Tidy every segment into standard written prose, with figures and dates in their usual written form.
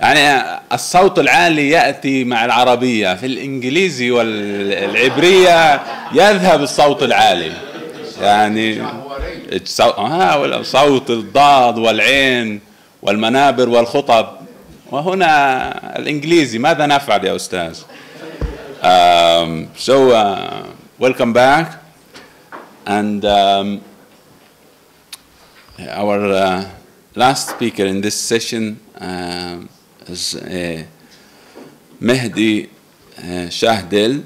يعني الصوت العالي يأتي مع العربية، في الإنجليزي والعبرية يذهب الصوت العالي، يعني صوت الضاد والعين والمنابر والخطب، وهنا الإنجليزي. ماذا نفعل يا أستاذ؟ Welcome back, and our last speaker in this session is Mehdy Shaddel,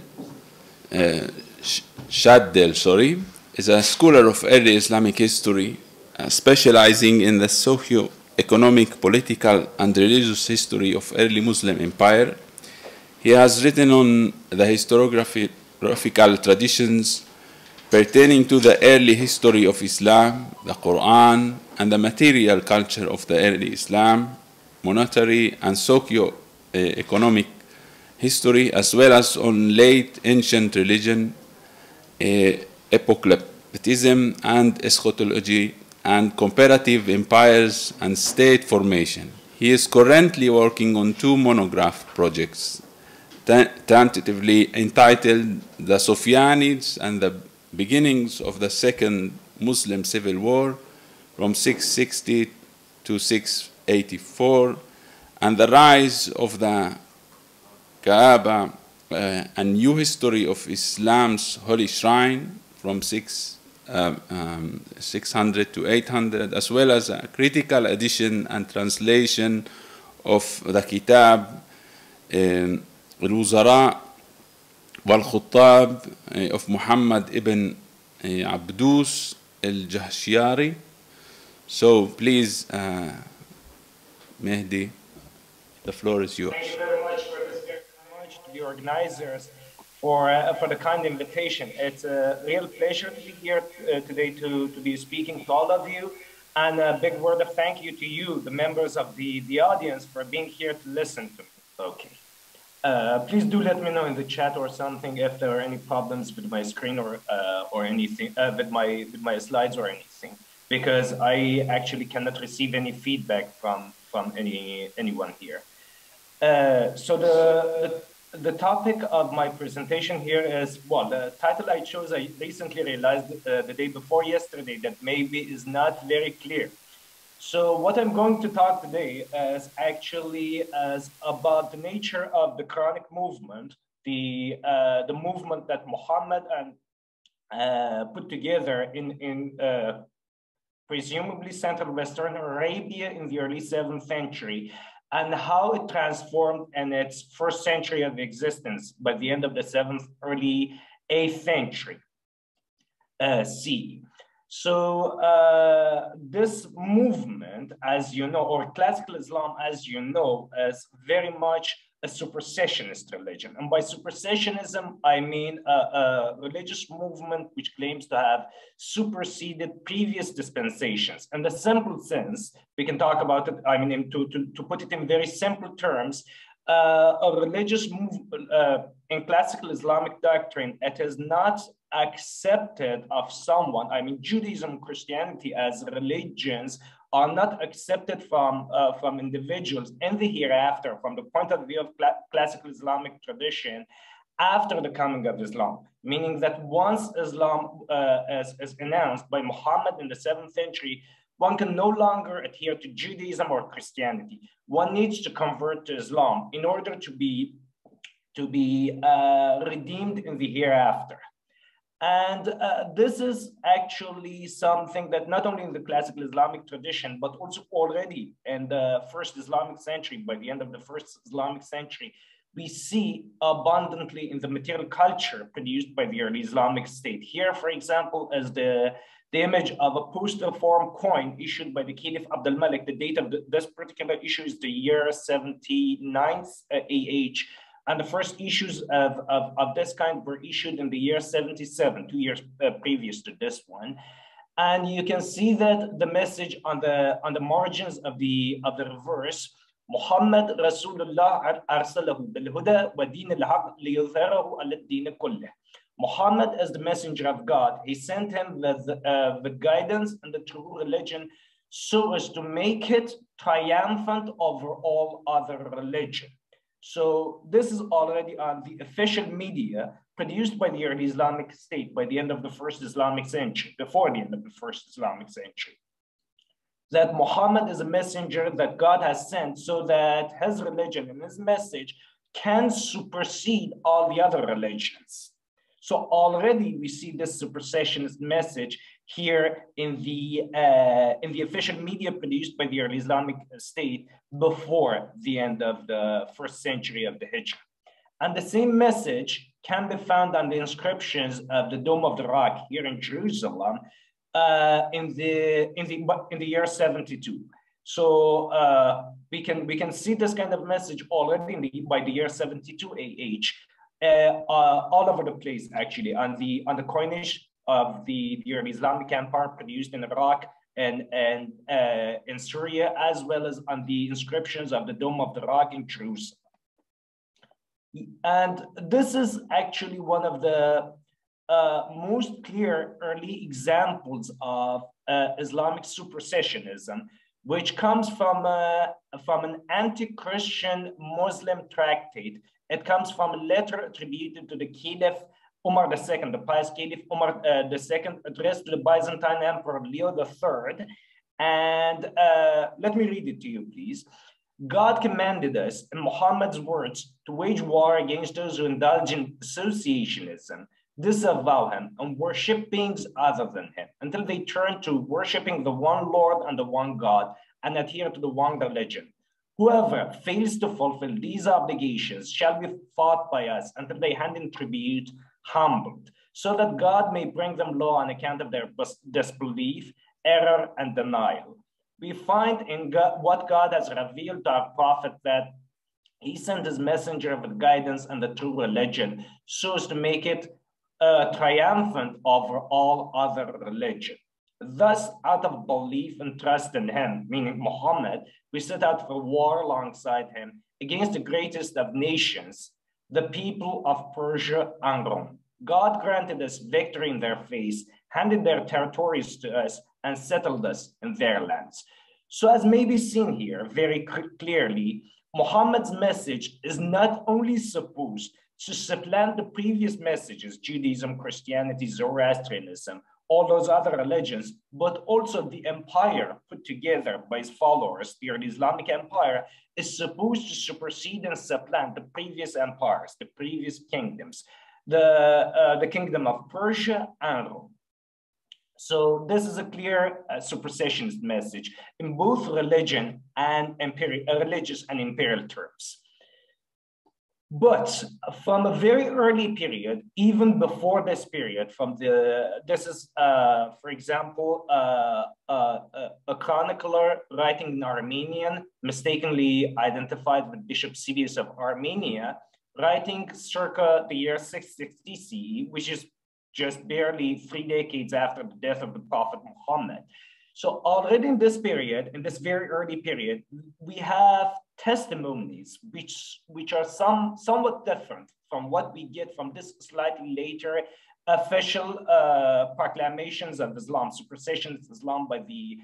is a scholar of early Islamic history, specializing in the socio-economic, political, and religious history of early Muslim empire. He has written on the historiographical traditions pertaining to the early history of Islam, the Qur'an, and the material culture of the early Islam, monetary and socio-economic history, as well as on late ancient religion, apocalypticism and eschatology, and comparative empires and state formation. He is currently working on 2 monograph projects, tentatively entitled The Sophianids and the Beginnings of the Second Muslim Civil War from 660 to 684, and the Rise of the Kaaba, a New History of Islam's Holy Shrine from 600 to 800, as well as a critical edition and translation of the Kitab الوزراء والخطاب of Muhammad ibn Abdus al-Jahshiyari. So please, Mehdi, the floor is yours. Thank you very much for this, very much to the organizers for the kind invitation. It's a real pleasure to be here today to be speaking to all of you, and a big word of thank you to you, the members of the audience, for being here to listen to me. Okay. Please do let me know in the chat or something if there are any problems with my screen or anything, with my slides or anything, because I actually cannot receive any feedback from anyone here. So the topic of my presentation here is, well, the title I chose, I recently realized the day before yesterday that maybe is not very clear. So what I'm going to talk today is actually about the nature of the Quranic movement, the movement that Muhammad put together in presumably Central Western Arabia in the early 7th century, and how it transformed in its first century of existence by the end of the 7th, early 8th century CE. So this movement, as you know, or classical Islam, as you know, is very much a supersessionist religion. And by supersessionism, I mean a religious movement which claims to have superseded previous dispensations. In the simple sense, we can talk about it, I mean, to put it in very simple terms, a religious movement in classical Islamic doctrine, it is not accepted of someone, I mean, Judaism and Christianity as religions are not accepted from individuals in the hereafter, from the point of view of classical Islamic tradition, after the coming of Islam. Meaning that once Islam is announced by Muhammad in the 7th century, one can no longer adhere to Judaism or Christianity. One needs to convert to Islam in order to be redeemed in the hereafter. And this is actually something that not only in the classical Islamic tradition, but also already in the first Islamic century, by the end of the first Islamic century, we see abundantly in the material culture produced by the early Islamic state. Here, for example, is the image of a postal form coin issued by the Caliph Abdul Malik. The date of this particular issue is the year 79th AH. And the first issues of this kind were issued in the year 77, 2 years previous to this one. And you can see that the message on the margins of the reverse, Muhammad Rasulullah arsalahu bil huda wa din al-haq liyuzhirahu ala ad-din kullih. Muhammad is the messenger of God. He sent him with guidance and the true religion so as to make it triumphant over all other religion. So this is already on the official media produced by the early Islamic State by the end of the first Islamic century, before the end of the first Islamic century. That Muhammad is a messenger that God has sent so that his religion and his message can supersede all the other religions. So already we see this supersessionist message here in the official media produced by the early Islamic State before the end of the first century of the Hijrah. And the same message can be found on the inscriptions of the Dome of the Rock here in Jerusalem in the year 72. So we can see this kind of message already by the year 72 AH, all over the place actually, on the coinage of the early Islamic Empire produced in Iraq and in Syria, as well as on the inscriptions of the Dome of the Rock in Jerusalem. And this is actually one of the most clear early examples of Islamic supersessionism, which comes from an anti-Christian Muslim tractate. It comes from a letter attributed to the Caliph Umar II, the pious Caliph Umar II, addressed to the Byzantine Emperor Leo III. And let me read it to you, please. God commanded us, in Muhammad's words, to wage war against those who indulge in associationism, disavow him, and worship beings other than him, until they turn to worshiping the one Lord and the one God, and adhere to the one religion. Whoever fails to fulfill these obligations shall be fought by us until they hand in tribute, humbled, so that God may bring them low on account of their disbelief, error, and denial. We find in God, what God has revealed to our prophet, that he sent his messenger with guidance and the true religion so as to make it triumphant over all other religion. Thus, out of belief and trust in him, meaning Muhammad, we set out for war alongside him against the greatest of nations, the people of Persia and Rome. God granted us victory in their face, handed their territories to us, and settled us in their lands. So as may be seen here very clearly, Muhammad's message is not only supposed to supplant the previous messages, Judaism, Christianity, Zoroastrianism, all those other religions, but also the empire put together by his followers, the Islamic Empire, is supposed to supersede and supplant the previous empires, the previous kingdoms, the kingdom of Persia and Rome. So this is a clear supersessionist message in both religion and religious and imperial terms. But from a very early period, even before this period, this is, for example, a chronicler writing in Armenian, mistakenly identified with Bishop Sibius of Armenia, writing circa the year 660 CE, which is just barely 3 decades after the death of the Prophet Muhammad. So already in this period, in this very early period, we have testimonies which are somewhat different from what we get from this slightly later official proclamations of Islam, supersessionist Islam by the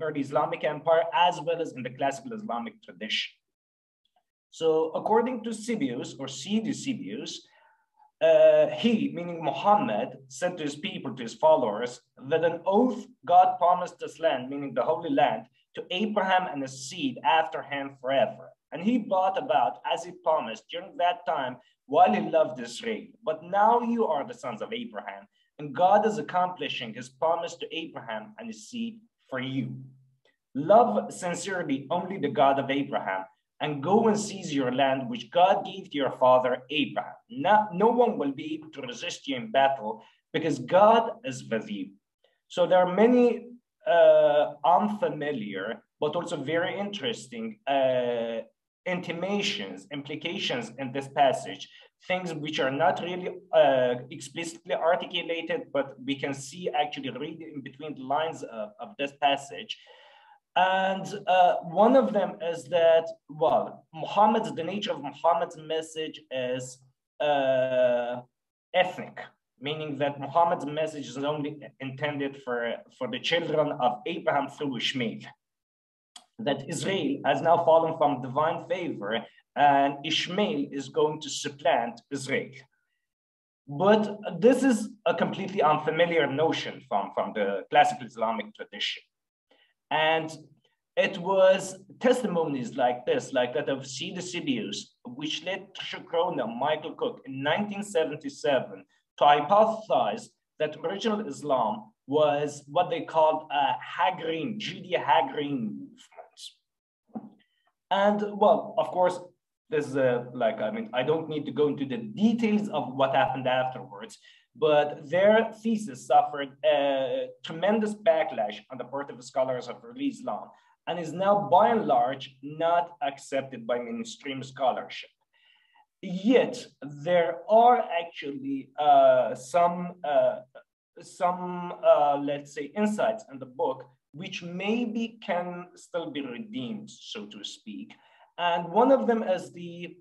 early Islamic Empire, as well as in the classical Islamic tradition. So according to Sibius, or Sidi Sibius, he, meaning Muhammad, said to his people, to his followers, that an oath God promised this land, meaning the Holy Land, to Abraham and his seed after him forever. And he brought about, as he promised, during that time, while he loved Israel. But now you are the sons of Abraham, and God is accomplishing his promise to Abraham and his seed for you. Love sincerely only the God of Abraham, and go and seize your land, which God gave to your father Abraham. No one will be able to resist you in battle, because God is with you. So there are many unfamiliar, but also very interesting intimations, implications in this passage, things which are not really explicitly articulated, but we can see actually read in between the lines of this passage. And one of them is that, well, the nature of Muhammad's message is ethnic, meaning that Muhammad's message is only intended for the children of Abraham through Ishmael. That Israel has now fallen from divine favor and Ishmael is going to supplant Israel. But this is a completely unfamiliar notion from the classical Islamic tradition. And it was testimonies like this, like that of C. Decidius, which led Shukron and Michael Cook in 1977 to hypothesize that original Islam was what they called a Hagreen, Judeo-Hagreen movement. And well, of course, this is I don't need to go into the details of what happened afterwards, but their thesis suffered a tremendous backlash on the part of the scholars of early Islam and is now by and large not accepted by mainstream scholarship. Yet there are actually some let's say insights in the book which maybe can still be redeemed, so to speak. And one of them is the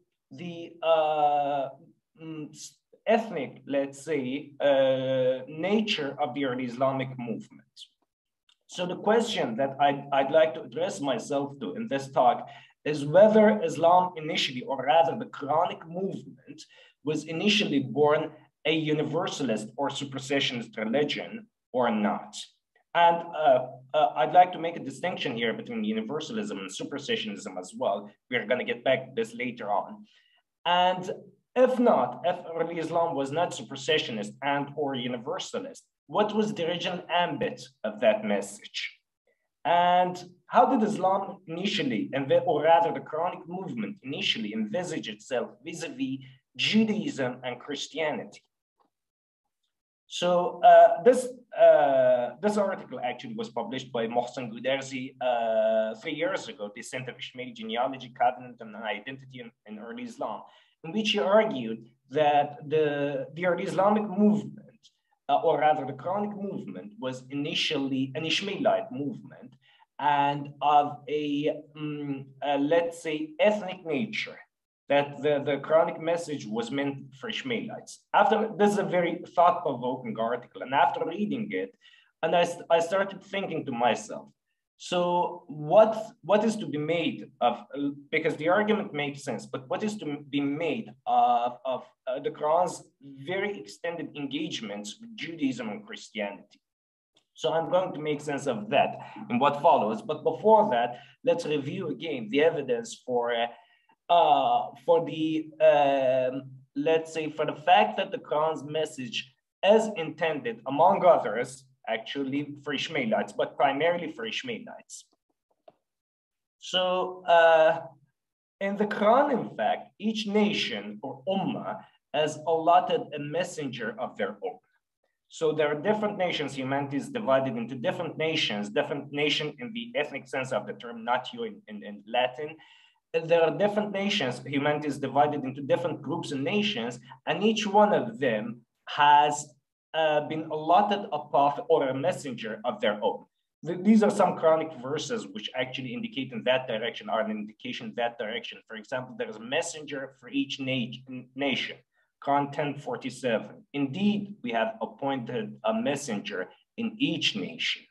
ethnic, let's say, nature of the early Islamic movement. So the question that I'd like to address myself to in this talk is whether Islam initially, or rather the Quranic movement, was initially born a universalist or supersessionist religion or not. And I'd like to make a distinction here between universalism and supersessionism as well. We're going to get back to this later on. And if not, if early Islam was not supersessionist and or universalist, what was the original ambit of that message? And how did Islam initially, or rather the Quranic movement initially envisage itself vis-a-vis Judaism and Christianity? So this article actually was published by Mohsen Goudarzi 3 years ago, Descent of Ishmael, Genealogy, Covenant, and Identity in Early Islam, in which he argued that the early Islamic movement, or rather the Quranic movement, was initially an Ishmaelite movement and of a let's say, ethnic nature, that the Quranic message was meant for Ishmaelites. This is a very thought-provoking article, and after reading it, and I started thinking to myself, so what is to be made of, because the argument makes sense, but what is to be made of the Quran's very extended engagements with Judaism and Christianity? So I'm going to make sense of that in what follows. But before that, let's review again the evidence for the, let's say, for the fact that the Quran's message is intended, among others, actually for Ishmaelites, but primarily for Ishmaelites. So in the Quran, in fact, each nation or ummah has allotted a messenger of their own. So there are different nations. Humanity is divided into different nations in the ethnic sense of the term, not you in Latin. There are different nations. Humanity is divided into different groups and nations, and each one of them has been allotted a prophet or a messenger of their own. These are some Quranic verses which actually indicate in that direction, are an indication in that direction. For example, there is a messenger for each nation. Quran 10:47. Indeed, we have appointed a messenger in each nation.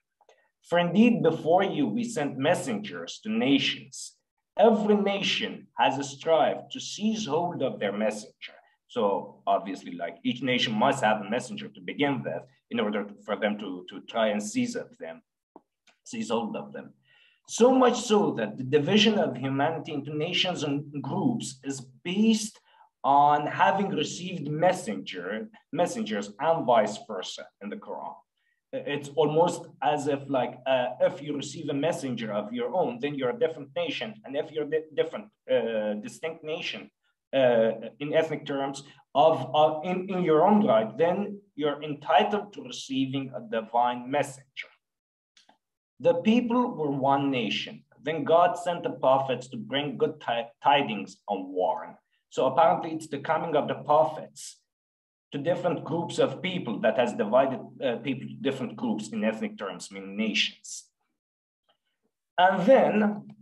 For indeed, before you, we sent messengers to nations. Every nation has strived to seize hold of their messenger. So obviously, like each nation must have a messenger to begin with in order for them to try and seize hold of them. So much so that the division of humanity into nations and groups is based on having received messengers and vice versa in the Quran. It's almost as if like, if you receive a messenger of your own, then you're a different nation. And if you're a distinct nation in ethnic terms in your own right, then you're entitled to receiving a divine messenger. The people were one nation. Then God sent the prophets to bring good tidings and warn. So apparently it's the coming of the prophets to different groups of people that has divided people to different groups in ethnic terms, meaning nations. And then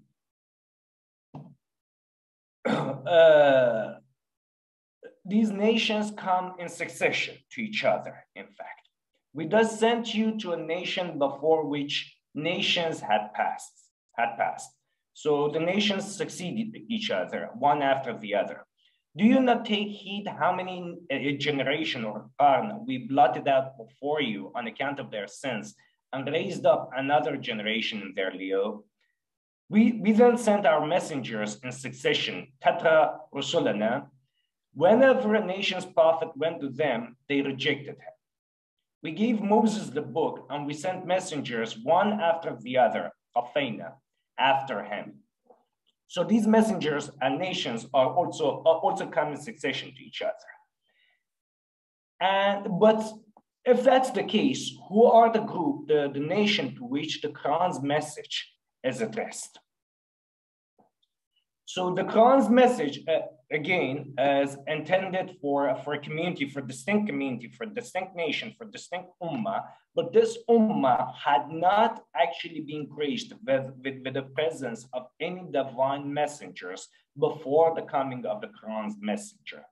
these nations come in succession to each other, in fact. We thus sent you to a nation before which nations had passed. So the nations succeeded each other, one after the other. Do you not take heed how many generation or qarn we blotted out before you on account of their sins and raised up another generation in their lieu? We then sent our messengers in succession, Tatra Rusulana. Whenever a nation's prophet went to them, they rejected him. We gave Moses the book and we sent messengers one after the other, Athena, after him. So these messengers and nations are also come in succession to each other. But if that's the case, who are the group, the nation to which the Quran's message is addressed? So the Quran's message, again, is intended for a community, for a distinct community, for a distinct nation, for a distinct ummah, but this ummah had not actually been graced with the presence of any divine messengers before the coming of the Quran's messenger.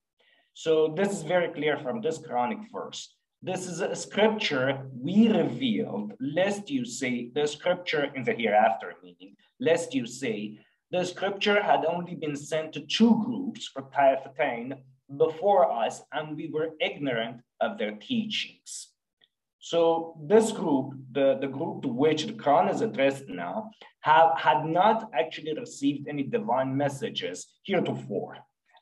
So this is very clear from this Quranic verse. This is a scripture we revealed, lest you say, the scripture in the hereafter meaning, lest you say, the scripture had only been sent to two groups for Ta'ifatain before us, and we were ignorant of their teachings. So this group, the group to which the Quran is addressed now, had not actually received any divine messages heretofore.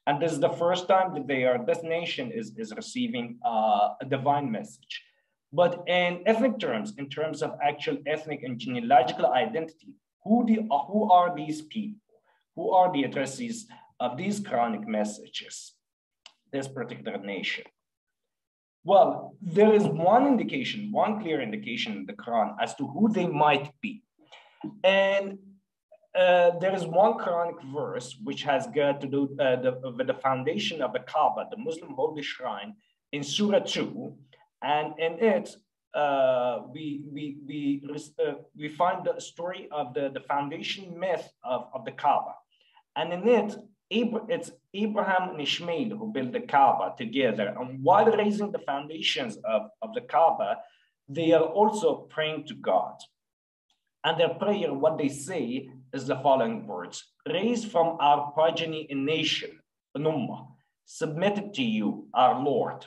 And this is the first time that this nation is receiving a divine message. But in ethnic terms, in terms of actual ethnic and genealogical identity, who are these people? Who are the addressees of these Quranic messages, this particular nation? Well, there is one clear indication in the Quran as to who they might be. And there is one Quranic verse which has got to do with the foundation of the Kaaba, the Muslim holy shrine, in Surah 2. And in it, we find the story of the foundation myth of the Kaaba. And in it, it's Abraham and Ishmael who built the Kaaba together. And while raising the foundations of the Kaaba, they are also praying to God. And their prayer, what they say is the following words: raise from our progeny a nation, an ummah, submitted to you, our Lord,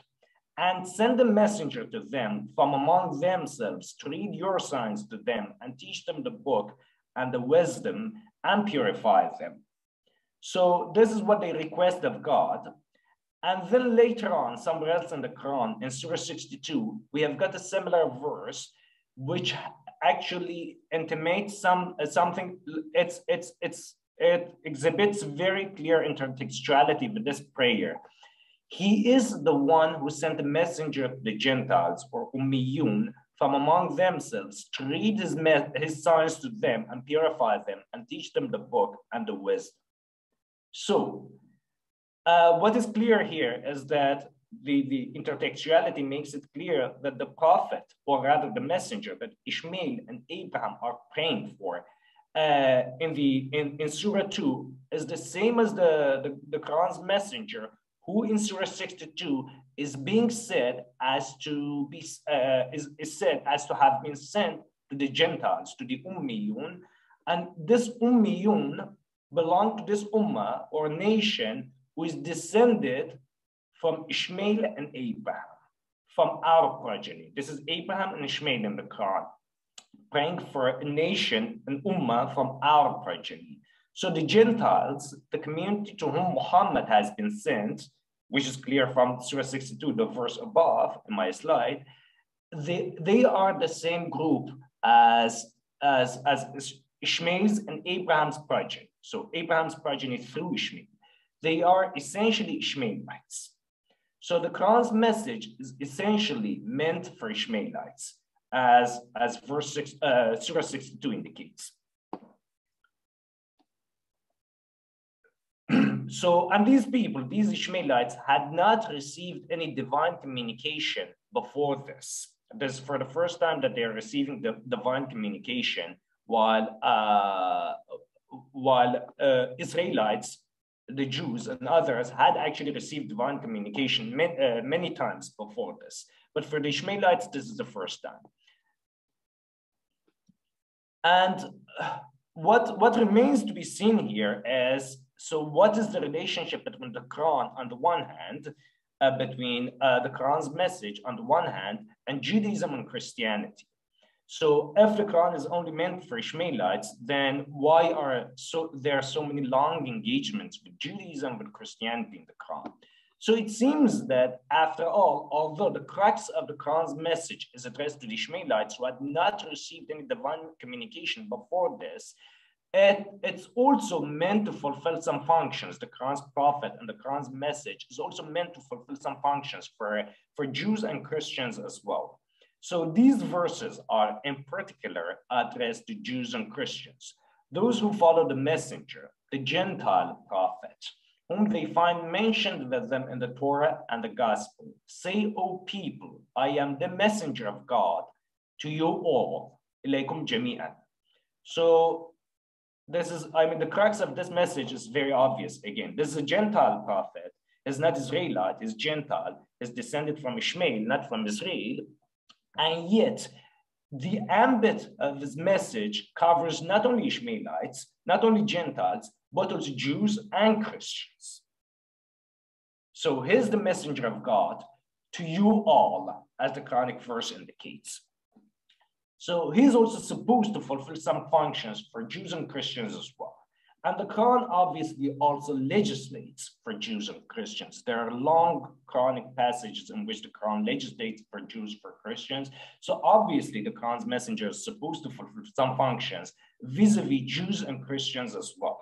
and send a messenger to them from among themselves to read your signs to them and teach them the book and the wisdom and purify them. So this is what they request of God. And then later on, somewhere else in the Quran, in Surah 62, we have got a similar verse, which actually intimates something. It exhibits very clear intertextuality with this prayer. He is the one who sent a messenger to the Gentiles, or Ummiyun, from among themselves to read his signs to them and purify them and teach them the book and the wisdom. So what is clear here is that the intertextuality makes it clear that the prophet, or rather the messenger that Ishmael and Abraham are praying for in Surah 2 is the same as the Quran's messenger, who in Surah 62 is being said as to be is said as to have been sent to the Gentiles, to the Ummiyun, and this Ummiyun belong to this ummah or nation who is descended from Ishmael and Abraham, from our progeny. This is Abraham and Ishmael in the Quran, praying for a nation, an ummah from our progeny. So the Gentiles, the community to whom Muhammad has been sent, which is clear from Surah 62, the verse above in my slide, they are the same group as Ishmael's and Abraham's progeny. So Abraham's progeny through Ishmael. They are essentially Ishmaelites. So the Quran's message is essentially meant for Ishmaelites, as verse 6, Surah 62 indicates. So, and these people, these Ishmaelites, had not received any divine communication before this. This is for the first time that they are receiving the divine communication, while Israelites the Jews and others had actually received divine communication many times before this. But for the Ishmaelites, this is the first time. And what remains to be seen here is, so what is the relationship between the Quran on the one hand, between the Quran's message on the one hand, and Judaism and Christianity? So if the Quran is only meant for Ishmaelites, then why are there are so many long engagements with Judaism, with Christianity in the Quran? So it seems that after all, although the crux of the Quran's message is addressed to the Ishmaelites who had not received any divine communication before this, it's also meant to fulfill some functions. The Quran's prophet and the Quran's message is also meant to fulfill some functions for Jews and Christians as well. So these verses are in particular addressed to Jews and Christians, those who follow the messenger, the Gentile prophet, whom they find mentioned with them in the Torah and the gospel. Say, O people, I am the messenger of God to you all, ilaykum jami'an. So this is, the crux of this message is very obvious. Again, this is a Gentile prophet. He's not Israelite, he's Gentile. He's descended from Ishmael, not from Israel. And yet, the ambit of his message covers not only Ishmaelites, not only Gentiles, but also Jews and Christians. So here's the messenger of God to you all, as the Quranic verse indicates. So he's also supposed to fulfill some functions for Jews and Christians as well. And the Quran obviously also legislates for Jews and Christians. There are long Quranic passages in which the Quran legislates for Jews, for Christians. So obviously the Quran's messenger is supposed to fulfill some functions vis-a-vis Jews and Christians as well.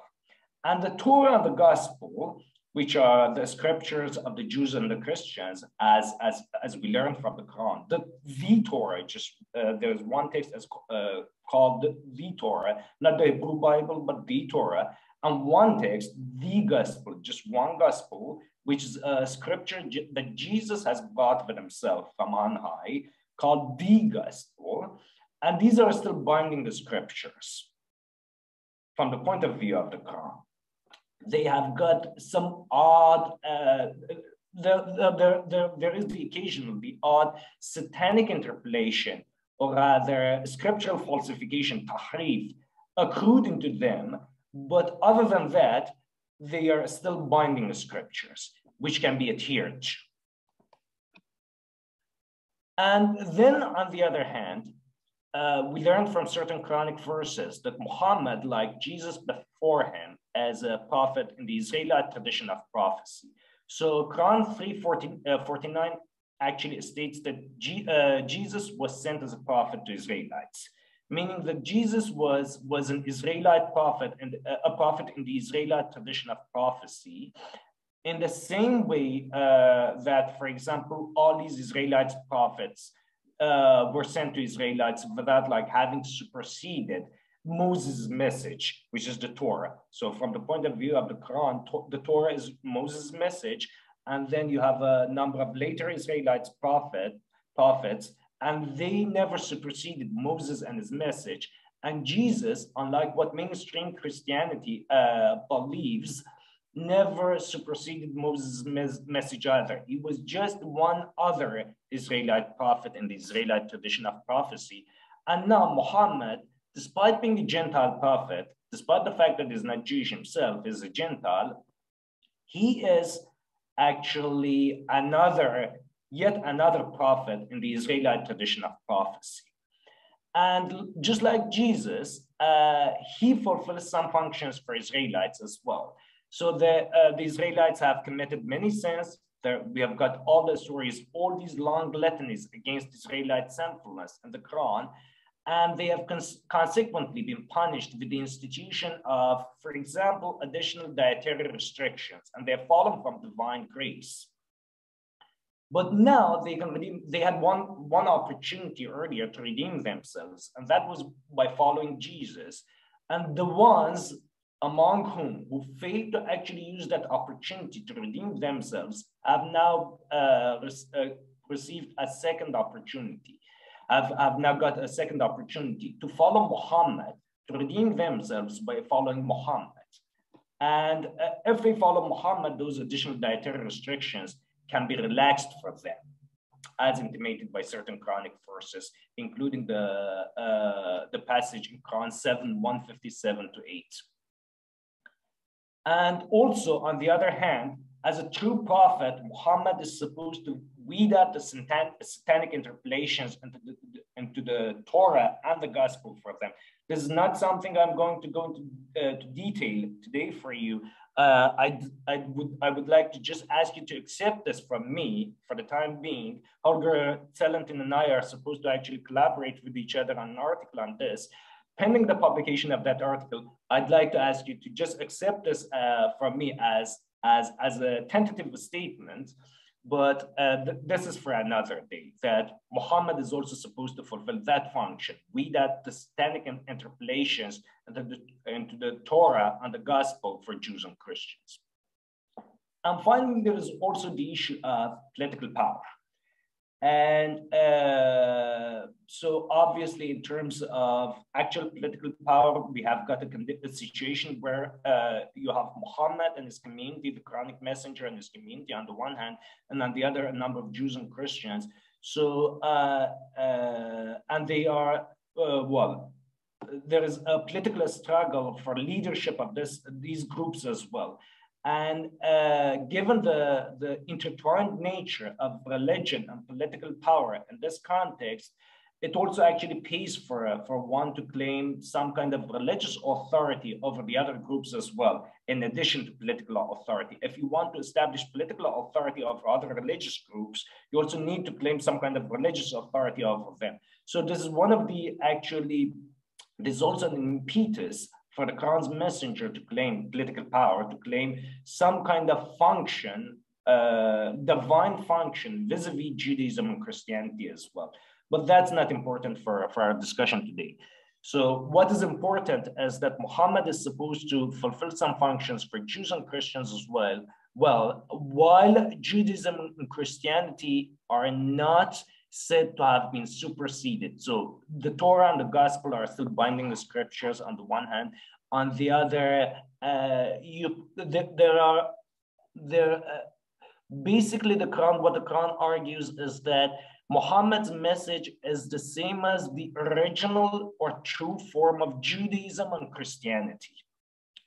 And the Torah and the Gospel, which are the scriptures of the Jews and the Christians, as we learn from the Quran, the Torah, there's one text that's called the Torah, not the Hebrew Bible, but the Torah, and one text, the Gospel, just one Gospel, which is a scripture that Jesus has brought with himself from on high, called the Gospel, and these are still binding the scriptures from the point of view of the Quran. They have got some odd, there is the occasionally odd satanic interpolation, or rather scriptural falsification, tahrif, accrued into them. But other than that, they are still binding the scriptures, which can be adhered to. And then on the other hand, we learn from certain Quranic verses that Muhammad, like Jesus before him, as a prophet in the Israelite tradition of prophecy. So Quran 3:49 actually states that Jesus was sent as a prophet to Israelites, meaning that Jesus was an Israelite prophet and a prophet in the Israelite tradition of prophecy, in the same way that, for example, all these Israelite prophets were sent to Israelites without like having superseded Moses' message, which is the Torah. So from the point of view of the Quran, the Torah is Moses' message, and then you have a number of later Israelites prophets, and they never superseded Moses and his message. And Jesus, unlike what mainstream Christianity believes, never superseded Moses' message either. He was just one other Israelite prophet in the Israelite tradition of prophecy. And now Muhammad, despite being a Gentile prophet, despite the fact that he's not Jewish himself, is a Gentile, he is actually yet another prophet in the Israelite tradition of prophecy. And just like Jesus, he fulfills some functions for Israelites as well. So the Israelites have committed many sins. We have got all the stories, all these long litanies against Israelite sinfulness in the Quran, and they have consequently been punished with the institution of, for example, additional dietary restrictions, and they have fallen from divine grace. But now they can redeem. They had one opportunity earlier to redeem themselves, and that was by following Jesus. And the ones among whom who failed to actually use that opportunity to redeem themselves have now received a second opportunity. Have now got a second opportunity to follow Muhammad, to redeem themselves by following Muhammad. And if they follow Muhammad, those additional dietary restrictions can be relaxed for them, as intimated by certain Quranic verses, including the passage in Quran 7:157-8. And also, on the other hand, as a true prophet, Muhammad is supposed to weed out the satanic interpolations into the Torah and the gospel for them. This is not something I'm going to go into detail today for you. I would like to just ask you to accept this from me for the time being. Holger Celentin and I are supposed to actually collaborate with each other on an article on this. Pending the publication of that article, I'd like to ask you to just accept this from me as a tentative statement, but this is for another day, that Muhammad is also supposed to fulfill that function, weed out the satanic interpolations into the Torah and the gospel for Jews and Christians. And finally, there is also the issue of political power. And so obviously, in terms of actual political power, we have got a situation where you have Muhammad and his community, the Quranic messenger and his community on the one hand, and on the other, a number of Jews and Christians. So, and they are, there is a political struggle for leadership of these groups as well. And given the intertwined nature of religion and political power in this context, it also actually pays for one to claim some kind of religious authority over the other groups as well, in addition to political authority. If you want to establish political authority over other religious groups, you also need to claim some kind of religious authority over them. So this is one of the there's also an impetus for the Quran's messenger to claim political power, to claim some kind of function, divine function vis-a-vis Judaism and Christianity as well. But that's not important for our discussion today. So what is important is that Muhammad is supposed to fulfill some functions for Jews and Christians as well. Well, while Judaism and Christianity are not said to have been superseded. So the Torah and the gospel are still binding the scriptures on the one hand. On the other, basically the Quran, what the Quran argues is that Muhammad's message is the same as the original or true form of Judaism and Christianity.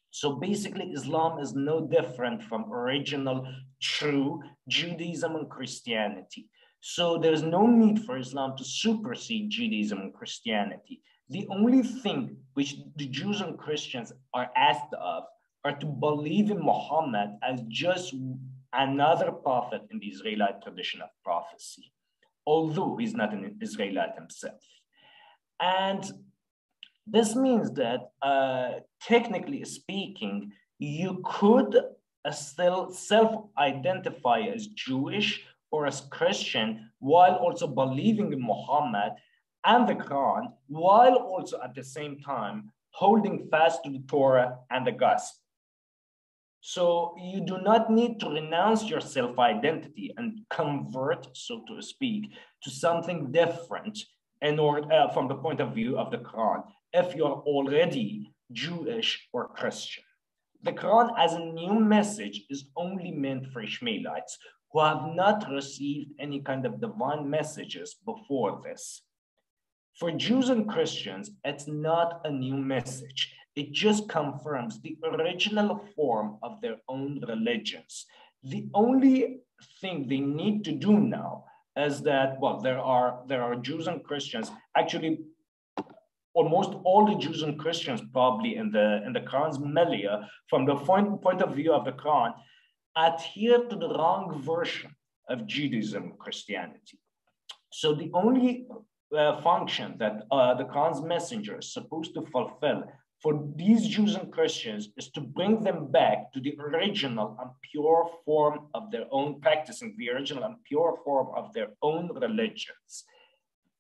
So basically Islam is no different from original true Judaism and Christianity. So there's no need for Islam to supersede Judaism and Christianity. The only thing which the Jews and Christians are asked of are to believe in Muhammad as just another prophet in the Israelite tradition of prophecy, although he's not an Israelite himself. And this means that technically speaking, you could still self-identify as Jewish or as Christian while also believing in Muhammad and the Quran, while also at the same time holding fast to the Torah and the gospel. So you do not need to renounce your self-identity and convert, so to speak, to something different in order, from the point of view of the Quran, if you're already Jewish or Christian. The Quran as a new message is only meant for Ishmaelites who have not received any kind of divine messages before this. For Jews and Christians, it's not a new message. It just confirms the original form of their own religions. The only thing they need to do now is that, well, there are Jews and Christians, actually almost all the Jews and Christians probably in the Quran's milieu, from the point of view of the Quran, adhere to the wrong version of Judaism and Christianity. So the only function that the Quran's messenger is supposed to fulfill for these Jews and Christians is to bring them back to the original and pure form of their own practicing, the original and pure form of their own religions.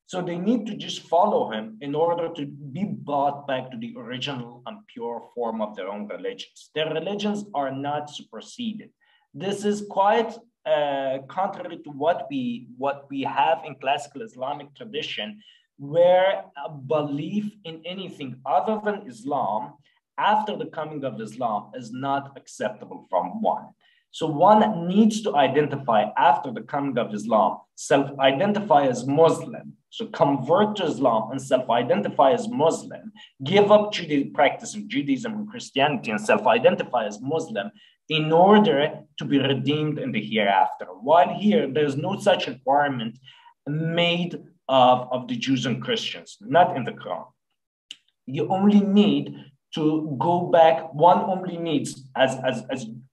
So they need to just follow him in order to be brought back to the original and pure form of their own religions. Their religions are not superseded. This is quite contrary to what we have in classical Islamic tradition, where a belief in anything other than Islam after the coming of Islam is not acceptable from one. So one needs to identify after the coming of Islam, self-identify as Muslim. So convert to Islam and self-identify as Muslim, give up to the practice of Judaism and Christianity and self-identify as Muslim in order to be redeemed in the hereafter. While here, there's no such requirement made of the Jews and Christians, not in the Quran. You only need to go back, one only needs, as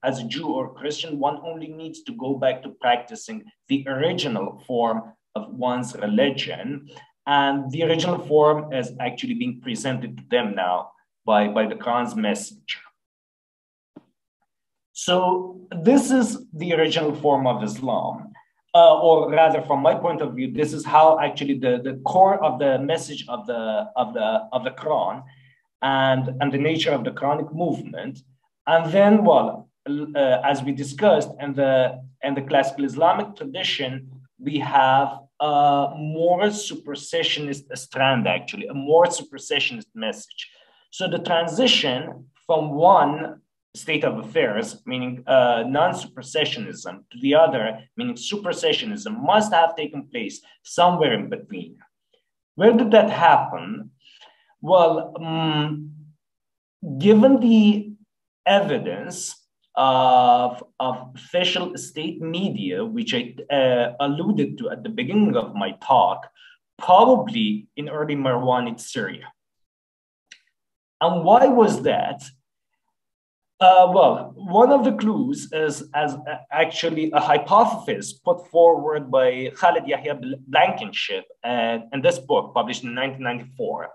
a Jew or Christian, one only needs to go back to practicing the original form of one's religion. And the original form is actually being presented to them now by the Quran's messenger. So this is the original form of Islam. Or rather, from my point of view, this is how actually the core of the message of the Quran and the nature of the Quranic movement. And then, well, as we discussed in the classical Islamic tradition, we have a more supersessionist strand, actually, a more supersessionist message. So the transition from one state of affairs, meaning non-supersessionism, to the other, meaning supersessionism, must have taken place somewhere in between. Where did that happen? Well, given the evidence of official state media, which I alluded to at the beginning of my talk, probably in early Marwanid Syria. And why was that? Well, one of the clues is actually a hypothesis put forward by Khalid Yahya Blankenship in this book published in 1994.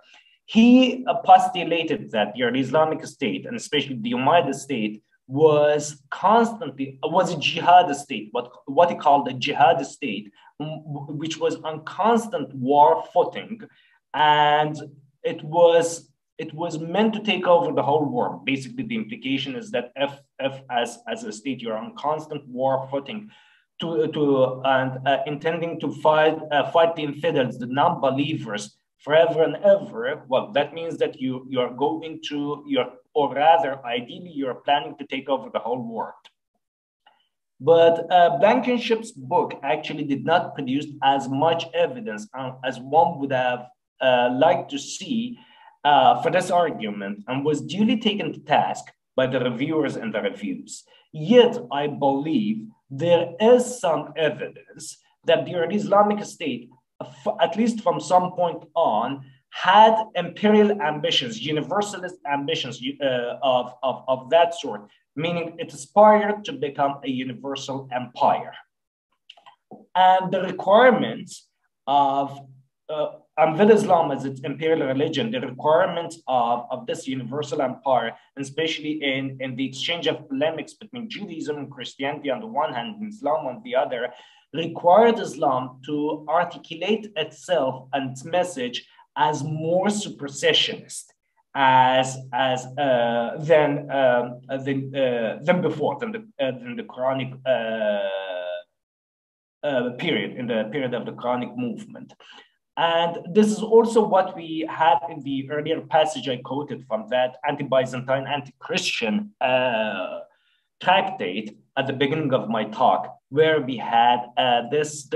He postulated that the Islamic State, and especially the Umayyad state, was a jihad state, what he called a jihad state, which was on constant war footing, and it was meant to take over the whole world. Basically, the implication is that if as a state you're on constant war footing, intending to fight the infidels, the non-believers, forever and ever, well, that means that you're going to, or rather, ideally, you're planning to take over the whole world. But Blankenship's book actually did not produce as much evidence as one would have liked to see for this argument, and was duly taken to task by the reviewers in the reviews. Yet, I believe there is some evidence that the Islamic State, at least from some point on, had imperial ambitions, universalist ambitions of that sort, meaning it aspired to become a universal empire. And the requirements of with Islam as its imperial religion, the requirements of this universal empire, and especially in the exchange of polemics between Judaism and Christianity on the one hand and Islam on the other, required Islam to articulate itself and its message as more supersessionist than before, than the Quranic period, in the period of the Quranic movement. And this is also what we had in the earlier passage I quoted from that anti-Byzantine, anti-Christian tractate at the beginning of my talk, where we had this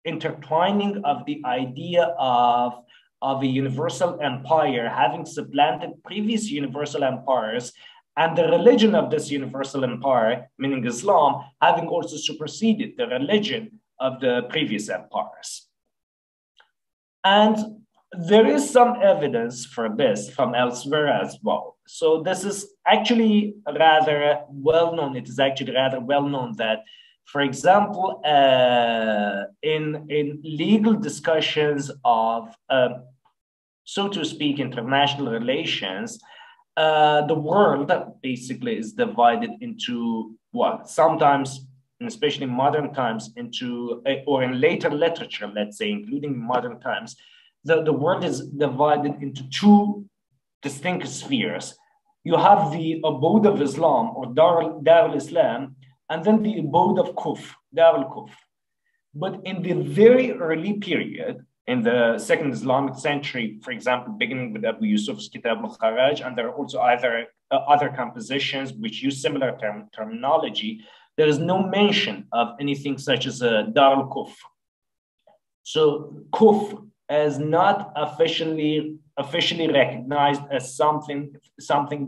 intertwining of the idea of a universal empire having supplanted previous universal empires, and the religion of this universal empire, meaning Islam, having also superseded the religion of the previous empires. And there is some evidence for this from elsewhere as well. So this is actually rather well known. It is actually rather well known that, for example, in legal discussions of, so to speak, international relations, the world basically is divided into, well, sometimes, and especially in modern times, or in later literature, let's say, including modern times, the world is divided into two distinct spheres. You have the abode of Islam, or Dar al-Islam, and then the abode of Kufr, Dar al-Kufr. But in the very early period, in the second Islamic century, for example, beginning with Abu Yusuf's Kitab al-Kharaj, and there are also other compositions which use similar terminology, there is no mention of anything such as a Dar al-Kufr. So Kufr is not officially recognized as something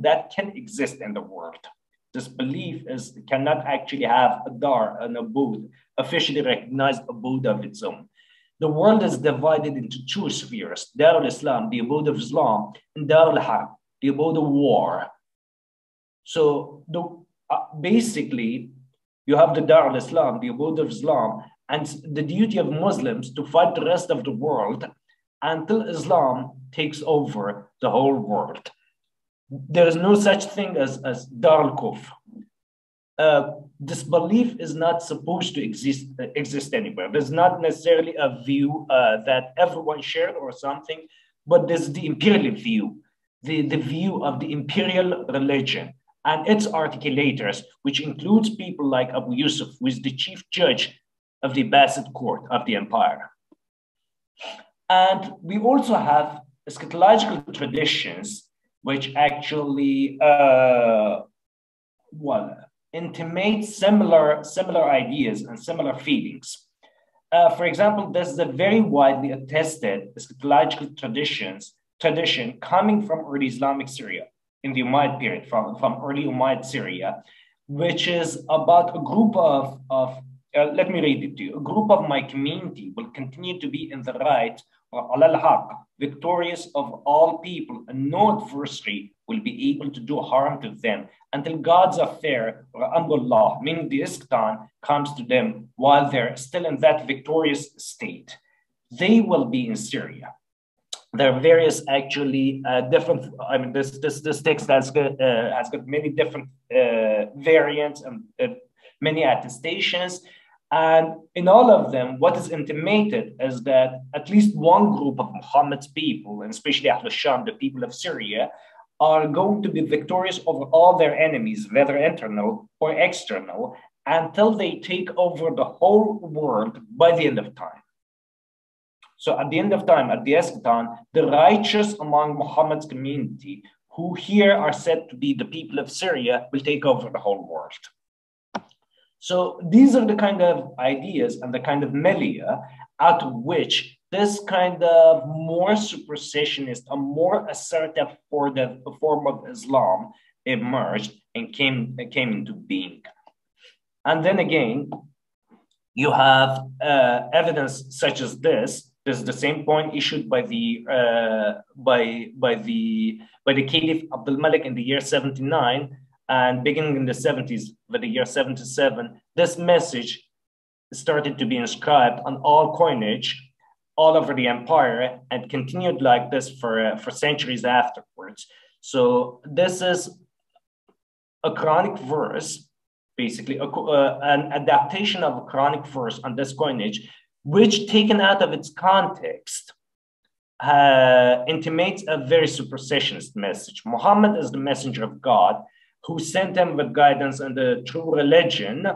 that can exist in the world. This belief cannot actually have a dar, an abode, officially recognized abode of its own. The world is divided into two spheres: Dar al-Islam, the abode of Islam, and Dar al-Harb, the abode of war. So basically, you have the Dar al-Islam, the abode of Islam, and the duty of Muslims to fight the rest of the world until Islam takes over the whole world. There is no such thing as Dar al-Kufr. This belief is not supposed to exist anywhere. There's not necessarily a view that everyone shared or something, but there's the imperial view, the view of the imperial religion and its articulators, which includes people like Abu Yusuf, who is the chief judge of the Abbasid court of the empire. And we also have eschatological traditions which actually intimate similar ideas and similar feelings. For example, this is a very widely attested eschatological tradition coming from early Islamic Syria in the Umayyad period, from early Umayyad Syria, which is about a group of let me read it to you. A group of my community will continue to be in the right, or al-haq, victorious of all people, and no adversary will be able to do harm to them until God's affair, or amrullah, meaning the Isktan, comes to them while they're still in that victorious state. They will be in Syria. There are various actually different, I mean, this text has got many different variants and many attestations. And in all of them, what is intimated is that at least one group of Muhammad's people, and especially Ahl al-Sham, the people of Syria, are going to be victorious over all their enemies, whether internal or external, until they take over the whole world by the end of time. So at the end of time, at the eschaton, the righteous among Muhammad's community, who here are said to be the people of Syria, will take over the whole world. So these are the kind of ideas and the kind of milieu out of which this kind of more supersessionist, a more assertive form of Islam emerged and came into being. And then again, you have evidence such as this. This is the same point issued by the Caliph Abdul Malik in the year 79. And beginning in the 70s, by the year 77, this message started to be inscribed on all coinage all over the empire and continued like this for centuries afterwards. So this is a Quranic verse, basically an adaptation of a Quranic verse on this coinage, which taken out of its context, intimates a very supersessionist message. Muhammad is the messenger of God, who sent him with guidance and the true religion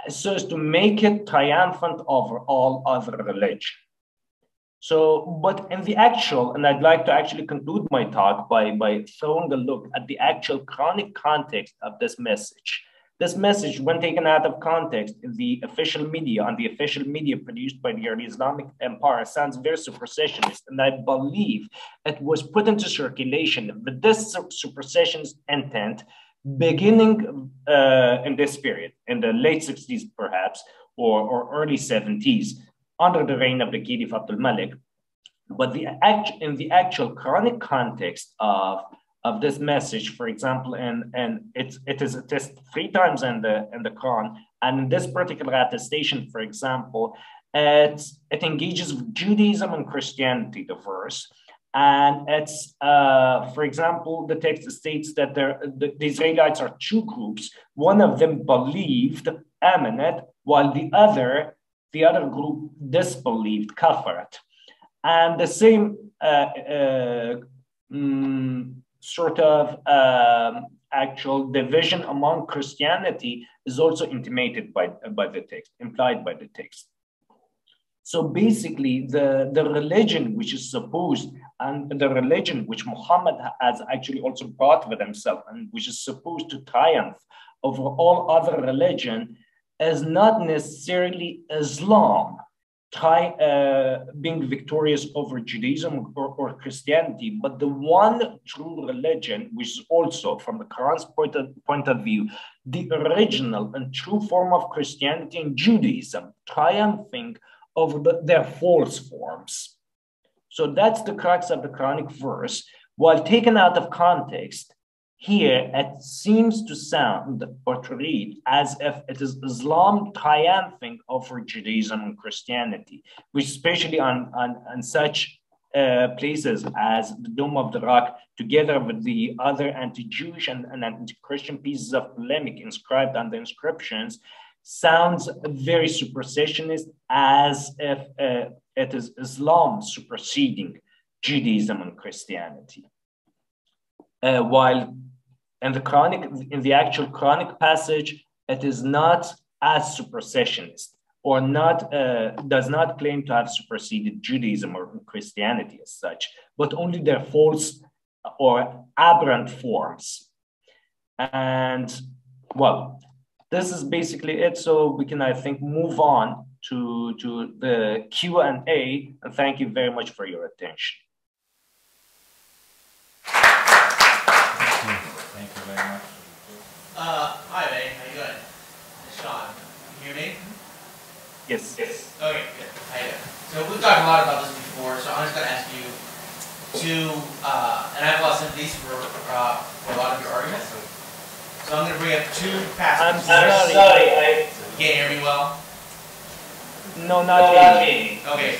so as to make it triumphant over all other religion. So, but in the actual, and I'd like to actually conclude my talk by throwing a look at the actual Quranic context of this message. This message, when taken out of context in the official media, on the official media produced by the early Islamic Empire, sounds very supersessionist, and I believe it was put into circulation with this supersessionist intent beginning in this period, in the late 60s perhaps, or early 70s, under the reign of the Caliph Abdul Malik. But in the actual Quranic context of this message, for example, and it is attested 3 times in the Quran, and in this particular attestation, for example, it engages with Judaism and Christianity, the verse. And it's, for example, the text states that the Israelites are 2 groups. One of them believed, amanat, while the other group disbelieved, kafarat. And the same sort of actual division among Christianity is also intimated by the text, implied by the text. So basically, the religion which is supposed, and the religion which Muhammad has actually also brought with himself, and which is supposed to triumph over all other religion, is not necessarily Islam being victorious over Judaism or Christianity, but the one true religion, which is also, from the Quran's point of view, the original and true form of Christianity and Judaism, triumphing over their false forms. So that's the crux of the Quranic verse. While taken out of context, here it seems to sound or to read as if it is Islam triumphing over Judaism and Christianity, which especially on such places as the Dome of the Rock, together with the other anti-Jewish and anti-Christian pieces of polemic inscribed on the inscriptions, sounds very supersessionist, as if it is Islam superseding Judaism and Christianity. While in the actual Quranic passage, it is not as supersessionist, or does not claim to have superseded Judaism or Christianity as such, but only their false or aberrant forms. And well, this is basically it. So we can, I think, move on to the Q&A, and thank you very much for your attention. Thank you very much. Hi, Ray. How you doing? It's Sean. Can you hear me? Yes. Okay, good. How you doing? So we've talked a lot about this before, so I'm just going to ask you to, and I have a lot of sympathies for a lot of your arguments. So I'm going to bring up two passages. I'm sorry. You can't hear me well? No, not me. Okay.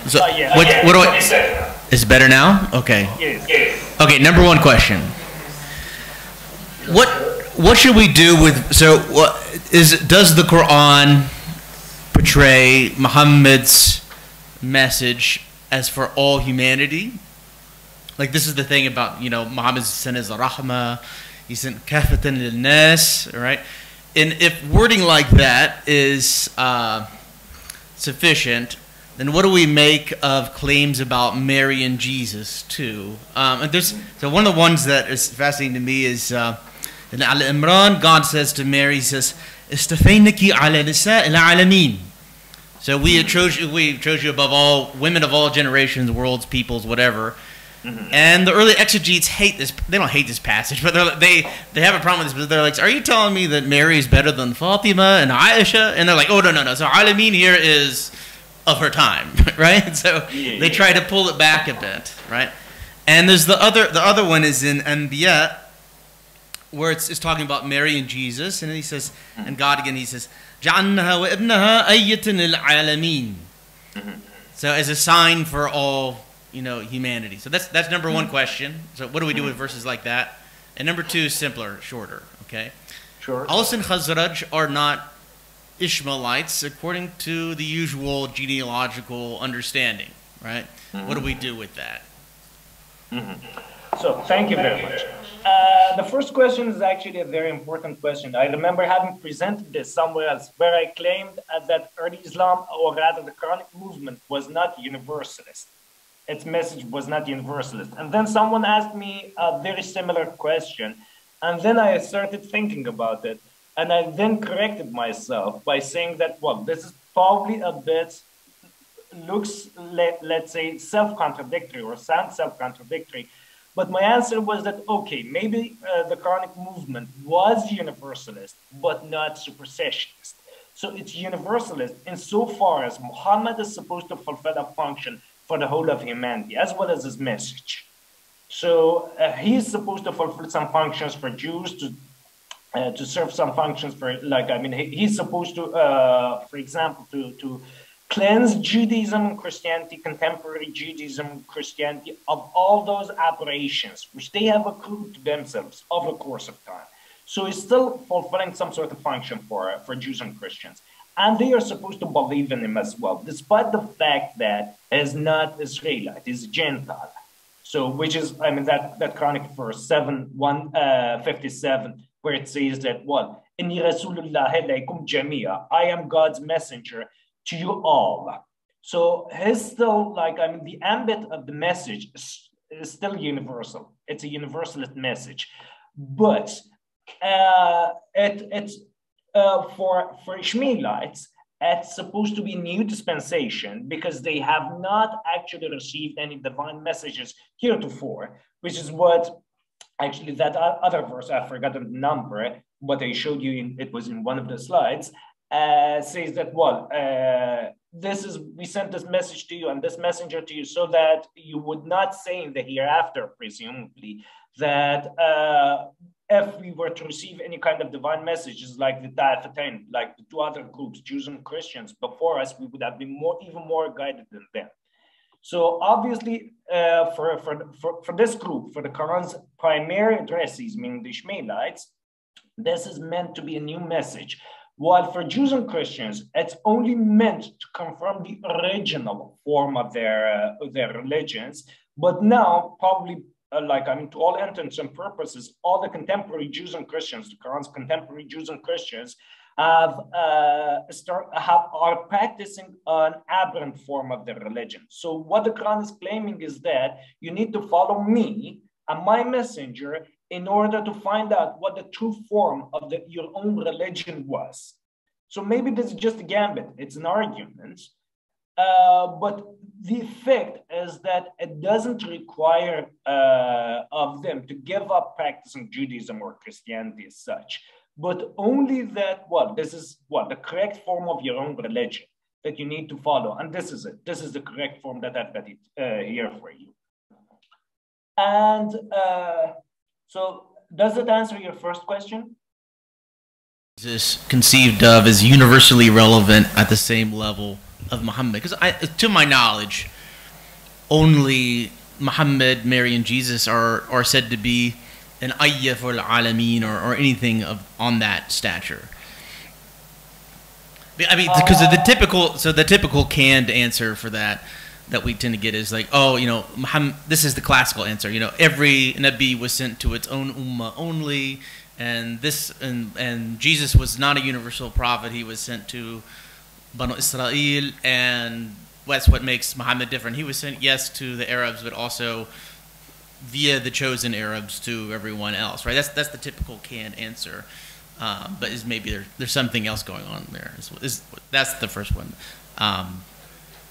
So Yeah, what do I? Is it better now? Okay. Yes. Okay. Number one question. What should we do with? So does the Quran portray Muhammad's message as for all humanity? Like, this is the thing about, Muhammad sent as a rahmah, he sent kafatan lil nas, right? And if wording like that is sufficient, then what do we make of claims about Mary and Jesus too? So one of the ones that is fascinating to me is in Al-Imran, God says to Mary, he says, "Istafaynaki ala nisa al-alamin." So we chose you above all women of all generations, worlds, peoples, whatever. And the early exegetes hate this. They don't hate this passage, but they have a problem with this. But they're like, "Are you telling me that Mary is better than Fatima and Aisha?" And they're like, "Oh, no. So Alamin here is of her time," right? So they try to pull it back a bit, right? And there's the other one is in Anbiya, where it's talking about Mary and Jesus, and he says, and God again, he says, "Ja'alnaha wa ibnaha ayatan lil alamin." So as a sign for all, humanity. So that's number one question. So what do we do with verses like that? And number two is simpler, shorter. Okay. Sure. Aus and Khazraj are not Ishmaelites according to the usual genealogical understanding, right? What do we do with that? So thank you very much. The first question is actually a very important question. I remember having presented this somewhere else, where I claimed that early Islam, or rather the Quranic movement, was not universalist. Its message was not universalist. And then someone asked me a very similar question. And then I started thinking about it. And I then corrected myself by saying that, well, this is probably a bit, looks, let's say, self-contradictory or sounds self-contradictory. But my answer was that, okay, maybe the Quranic movement was universalist, but not supersessionist. So it's universalist insofar as Muhammad is supposed to fulfill a function for the whole of humanity, as well as his message. So he's supposed to fulfill some functions for Jews, to serve some functions for, he's supposed to, for example, to cleanse Judaism and Christianity, contemporary Judaism and Christianity, of all those aberrations which they have accrued to themselves over the course of time. So he's still fulfilling some sort of function for Jews and Christians. And they are supposed to believe in him as well, despite the fact that he's not Israelite, he's Gentile. So, which is, that Quranic verse 7:157, where it says that, إني رسول الله إليكم جميعا. I am God's messenger to you all. So his still, like, I mean, the ambit of the message is still universal. It's a universalist message, but it's for Ishmaelites, it's supposed to be new dispensation because they have not actually received any divine messages heretofore, which is what actually that other verse, I've forgotten the number, but I showed you, it was in one of the slides, says that, well, we sent this message to you and this messenger to you so that you would not say in the hereafter, presumably, that if we were to receive any kind of divine messages like the Ta'afatain, like the two other groups, Jews and Christians before us, we would have been even more guided than them. So obviously, for this group, for the Quran's primary addressees, meaning the Ishmaelites, this is meant to be a new message. While for Jews and Christians, it's only meant to confirm the original form of their religions. But now, probably, to all intents and purposes, all the contemporary Jews and Christians, the Quran's contemporary Jews and Christians, are practicing an aberrant form of their religion. So what the Quran is claiming is that you need to follow me and my messenger in order to find out what the true form of your own religion was. So maybe this is just a gambit, it's an argument, but the effect is that it doesn't require of them to give up practicing Judaism or Christianity as such, but only that, this is the correct form of your own religion that you need to follow. And this is it. This is the correct form that I've got here for you. And so does it answer your first question? Is conceived of as universally relevant at the same level of Muhammad? Because to my knowledge, only Muhammad, Mary, and Jesus are said to be an ayya for al-alameen or anything on that stature. I mean, because the typical canned answer for that we tend to get is like, oh, Muhammad, this is the classical answer. Every Nabi was sent to its own ummah only, and Jesus was not a universal prophet. He was sent to Banu Israel, and that's what makes Muhammad different. He was sent, yes, to the Arabs, but also via the chosen Arabs to everyone else, right? That's the typical canned answer, but maybe there's something else going on there. That's the first one.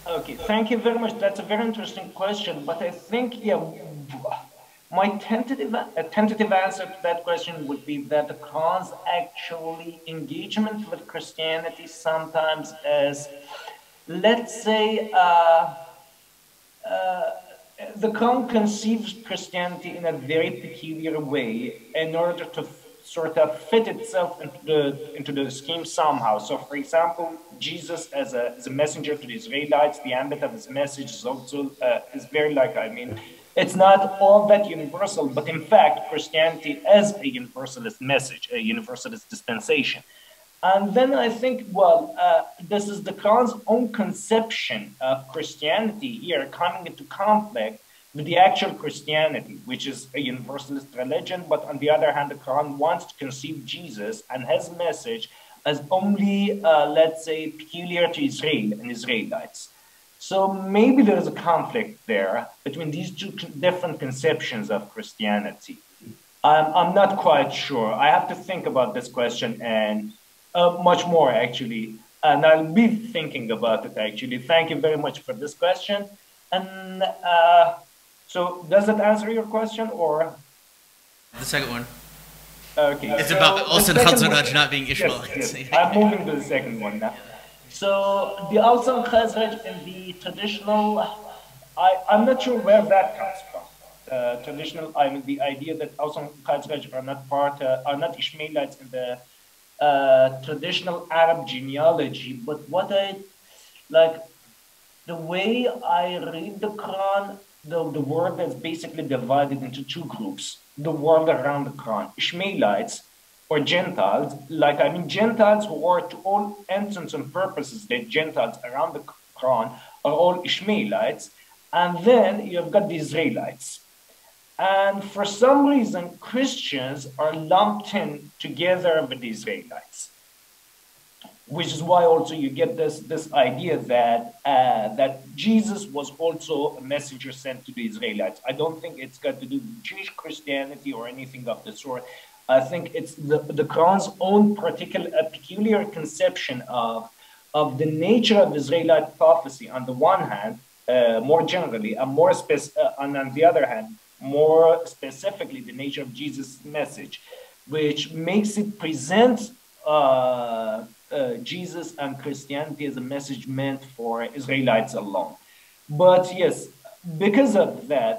Okay, thank you very much. That's a very interesting question, but I think, my tentative answer to that question would be that the Quran's actually engagement with Christianity sometimes is, let's say, the Quran conceives Christianity in a very peculiar way in order to sort of fit itself into the scheme somehow. So, for example, Jesus as a messenger to the Israelites, the ambit of his message is also is very it's not all that universal, but in fact, Christianity is a universalist message, a universalist dispensation. And then I think, this is the Quran's own conception of Christianity here coming into conflict with the actual Christianity, which is a universalist religion, but on the other hand, the Quran wants to conceive Jesus and his message as only, let's say, peculiar to Israel and Israelites. So maybe there is a conflict there between these two different conceptions of Christianity. I'm not quite sure. I have to think about this question and much more, actually. And I'll be thinking about it, actually. Thank you very much for this question. And so does it answer your question, or? The second one. Okay. It's about Aus and Khazraj not being Ishmaelites. Yes. I'm moving to the second one now. So the Aus and Khazraj in the traditional, I'm not sure where that comes from. Traditional, the idea that Aus and Khazraj are not Ishmaelites in the traditional Arab genealogy, but what the way I read the Quran, the world is basically divided into two groups. The world around the Quran, Ishmaelites or Gentiles, Gentiles who are to all intents and purposes, the Gentiles around the Quran are all Ishmaelites, and then you've got the Israelites. And for some reason, Christians are lumped in together with the Israelites, which is why also you get this idea that that Jesus was also a messenger sent to the Israelites. I don't think it's got to do with Jewish Christianity or anything of the sort. I think it's the Quran's own peculiar conception of the nature of Israelite prophecy on the one hand, more generally, and and on the other hand, more specifically, the nature of Jesus' message, which makes it present Jesus and Christianity as a message meant for Israelites alone. But yes, because of that,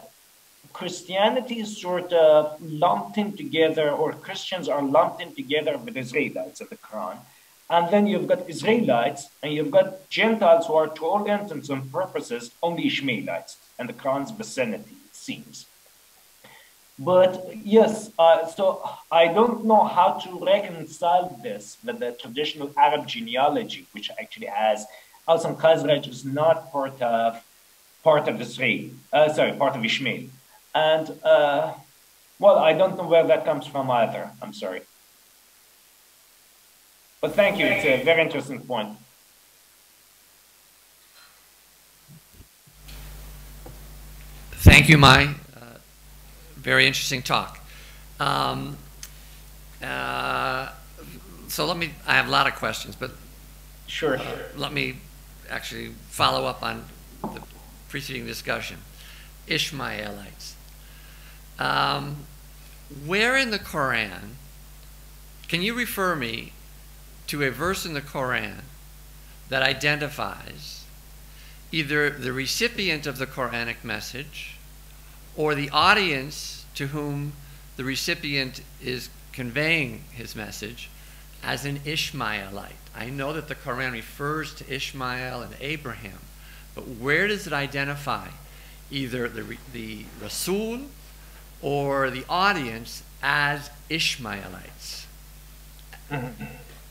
Christianity is sort of lumped in together, or Christians are lumped in together with Israelites of the Quran. And then you've got Israelites and you've got Gentiles who are, to all intents and purposes, only Ishmaelites and the Quran's vicinity, it seems. But yes, so I don't know how to reconcile this with the traditional Arab genealogy, which actually has Aus and Khazraj is not part of Israel, part of Ishmael. And well, I don't know where that comes from either. I'm sorry. But thank you. It's a very interesting point. Thank you, Mai. Very interesting talk. So I have a lot of questions, but sure. Let me actually follow up on the preceding discussion. Ishmaelites. Where in the Quran, can you refer me to a verse in the Quran that identifies either the recipient of the Quranic message or the audience to whom the recipient is conveying his message as an Ishmaelite? I know that the Quran refers to Ishmael and Abraham, but where does it identify either the Rasul or the audience as Ishmaelites?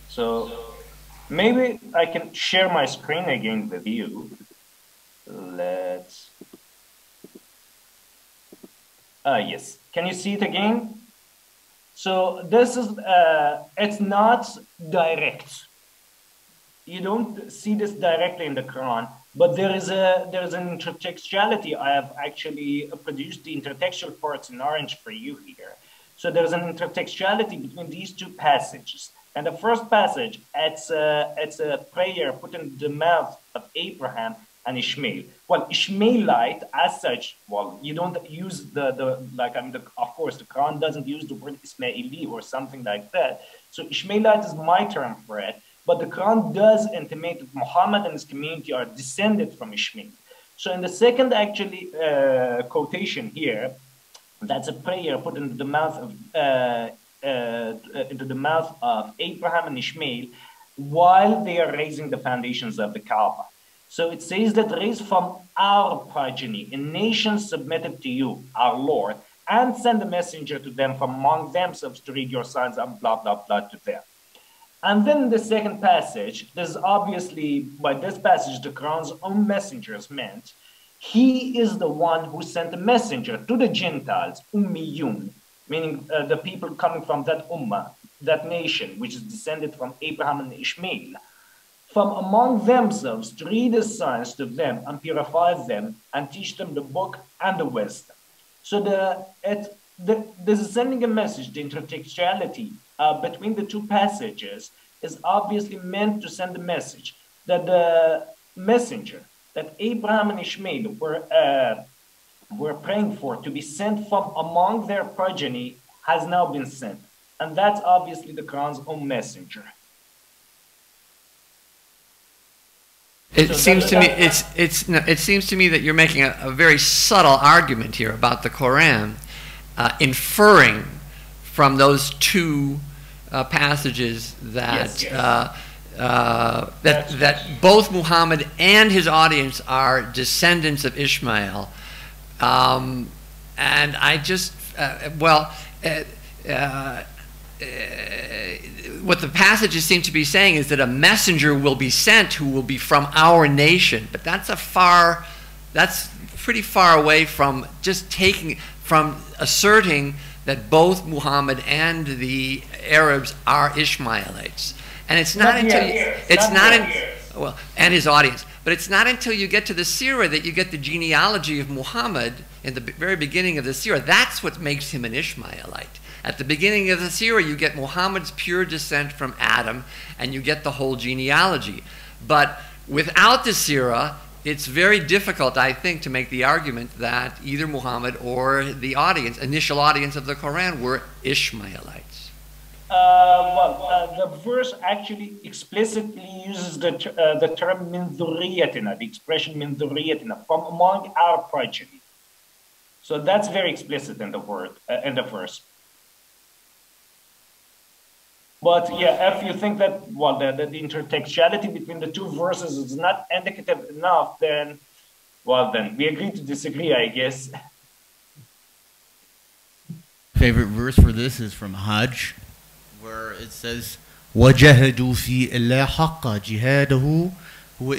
So maybe I can share my screen again with you. Let's... yes. Can you see it again? So this is, it's not direct. You don't see this directly in the Quran, but there is an intertextuality. I have actually produced the intertextual parts in orange for you here. So there's an intertextuality between these two passages. And the first passage, it's a prayer put in the mouth of Abraham and Ishmael. Well, Ishmaelite as such, well, you don't use of course, the Quran doesn't use the word Ismaili or something like that. So Ishmaelite is my term for it. But the Quran does intimate that Muhammad and his community are descended from Ishmael. So in the second actually quotation here, that's a prayer put into the mouth of Abraham and Ishmael while they are raising the foundations of the Kaaba. So it says that raise from our progeny a nation submitted to you, our Lord, and send a messenger to them from among themselves to read your signs and blah, blah, blah to them. And then the second passage, this is obviously, by this passage, the Quran's own messenger is meant. He is the one who sent a messenger to the Gentiles, Ummiyun, meaning the people coming from that Ummah, that nation, which is descended from Abraham and Ishmael, from among themselves to read his signs to them and purify them and teach them the book and the wisdom. So this is sending a message, the intertextuality between the two passages is obviously meant to send a message that the messenger that Abraham and Ishmael were praying for to be sent from among their progeny has now been sent. And that's obviously the Quran's own messenger. It seems to me that you're making a very subtle argument here about the Quran, inferring from those two passages that that both Muhammad and his audience are descendants of Ishmael, and I just what the passages seem to be saying is that a messenger will be sent who will be from our nation, but that's a far That's pretty far away from just asserting that both Muhammad and the Arabs are Ishmaelites. And it's not until well, and his audience. But it's not until you get to the Sirah that you get the genealogy of Muhammad in the very beginning of the Sirah. That's what makes him an Ishmaelite. At the beginning of the Sirah, you get Muhammad's pure descent from Adam, and you get the whole genealogy. But without the Sirah, it's very difficult, I think, to make the argument that either Muhammad or the audience, initial audience of the Quran, were Ishmaelites. The verse actually explicitly uses the term min dhurriyatina, the expression min dhurriyatina, from among our progeny. So that's very explicit in the word, in the verse. But yeah, if you think that, well, the intertextuality between the two verses is not indicative enough, then, well, then we agree to disagree, I guess. Favorite verse for this is from Hajj, where it says, وَجَهَدُوا فِي إِلَّا حَقَّ جِهَادَهُ هُوَ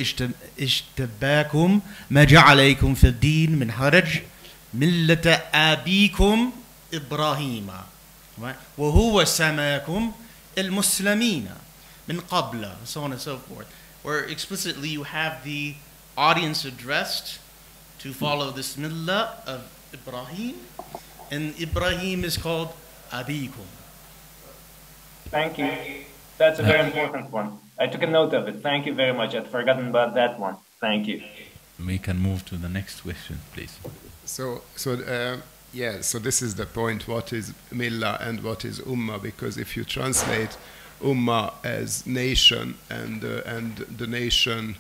اجْتَبَاكُمْ مَا جَعَلَيْكُمْ فِي الدِّينِ مِنْ حَرَجٍ مِلَّةَ أَبِيكُمْ إِبْرَاهِيمَ وَهُوَ سَمَاكُمْ الْمُسْلَمِينَ مِنْ قَبْلَ, so on and so forth, where explicitly you have the audience addressed to follow this millah of Ibrahim, and Ibrahim is called Abikum. Thank you. That's a very important one. I took a note of it. Thank you very much. I'd forgotten about that one. Thank you. We can move to the next question, please. So this is the point, what is millah and what is ummah, because if you translate ummah as nation and the nation,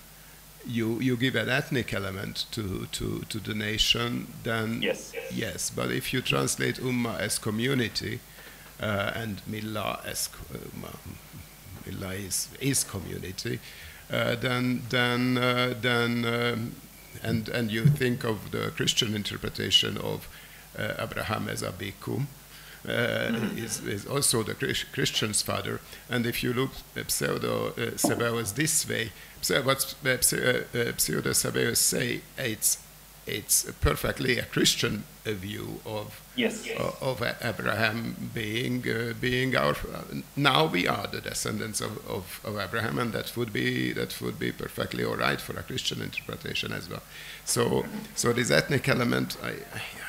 you give an ethnic element to the nation, then yes. But if you translate ummah as community, and millah as millah is community, and you think of the Christian interpretation of Abraham as Abikum, is also the Christian's father. And if you look at Pseudo-Sabaeus this way, what Pseudo-Sabaeus say, it's perfectly a Christian view of Abraham being our. Now we are the descendants of Abraham, and that would be perfectly all right for a Christian interpretation as well. So this ethnic element,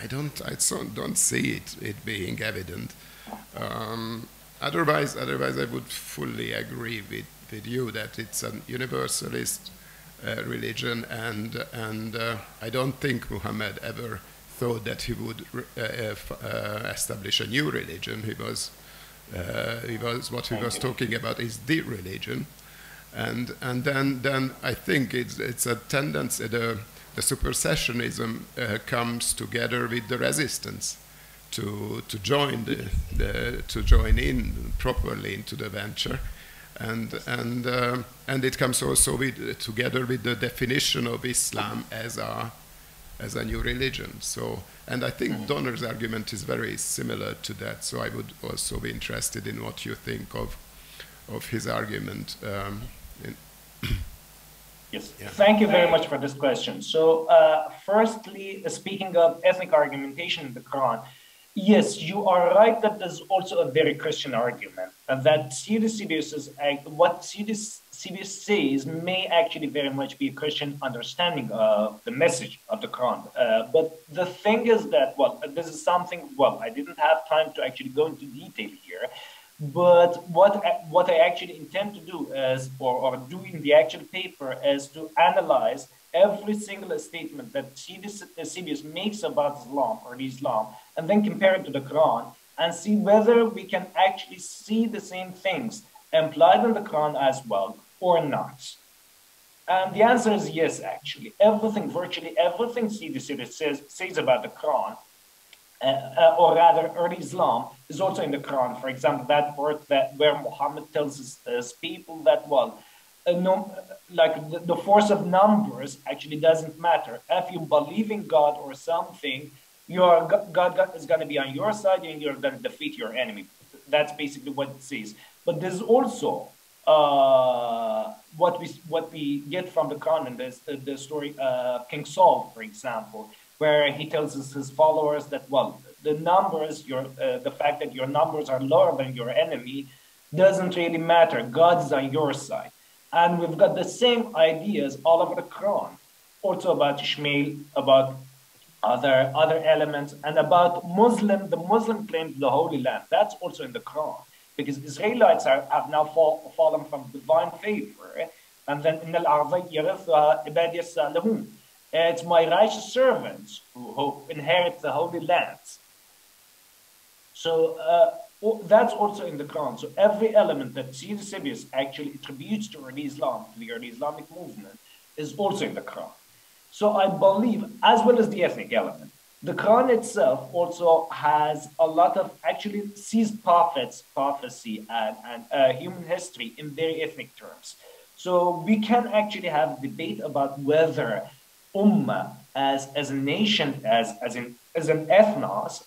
I don't see it being evident. Otherwise, I would fully agree with you that it's a universalist religion, and I don't think Muhammad ever thought that he would establish a new religion. He was what he was talking about is the religion, and then I think it's a tendency. The supersessionism comes together with the resistance to join in properly into the venture. And it comes also together with the definition of Islam as a new religion. So, and I think Donner's argument is very similar to that. So I would also be interested in what you think of his argument. Yes, thank you very much for this question. So, firstly, speaking of ethnic argumentation in the Quran. Yes, you are right that there's also a very Christian argument, and that what Cedius says may actually very much be a Christian understanding of the message of the Quran. But the thing is that, well, this is something, well, I didn't have time to actually go into detail here, but what I actually intend to do is, or do in the actual paper, is to analyze every single statement that Cedius makes about Islam or Islam, and then compare it to the Quran and see whether we can actually see the same things implied in the Quran as well or not. And the answer is yes, actually. Virtually everything Cedius says about the Quran, or rather early Islam, is also in the Quran. For example, that part where Muhammad tells his people that, well, the force of numbers actually doesn't matter. If you believe in God or something, God is going to be on your side and you're going to defeat your enemy. That's basically what it says. But there's also what we get from the Quran, the story King Saul, for example, where he tells his followers that, well, the numbers, the fact that your numbers are lower than your enemy doesn't really matter. God is on your side. And we've got the same ideas all over the Quran, also about Ishmael, about other elements, and about the Muslim claim to the Holy Land. That's also in the Quran, because Israelites have now fallen from divine favor, and then in al-Arḍ it's my righteous servants who inherit the Holy Lands. So that's also in the Quran. So every element that C. Eusebius actually attributes to early Islam, to the early Islamic movement, is also in the Quran. So I believe, as well as the ethnic element, the Quran itself also has a lot of actually sees prophecy, and human history in very ethnic terms. So we can actually have a debate about whether Ummah as a nation, as an ethnos,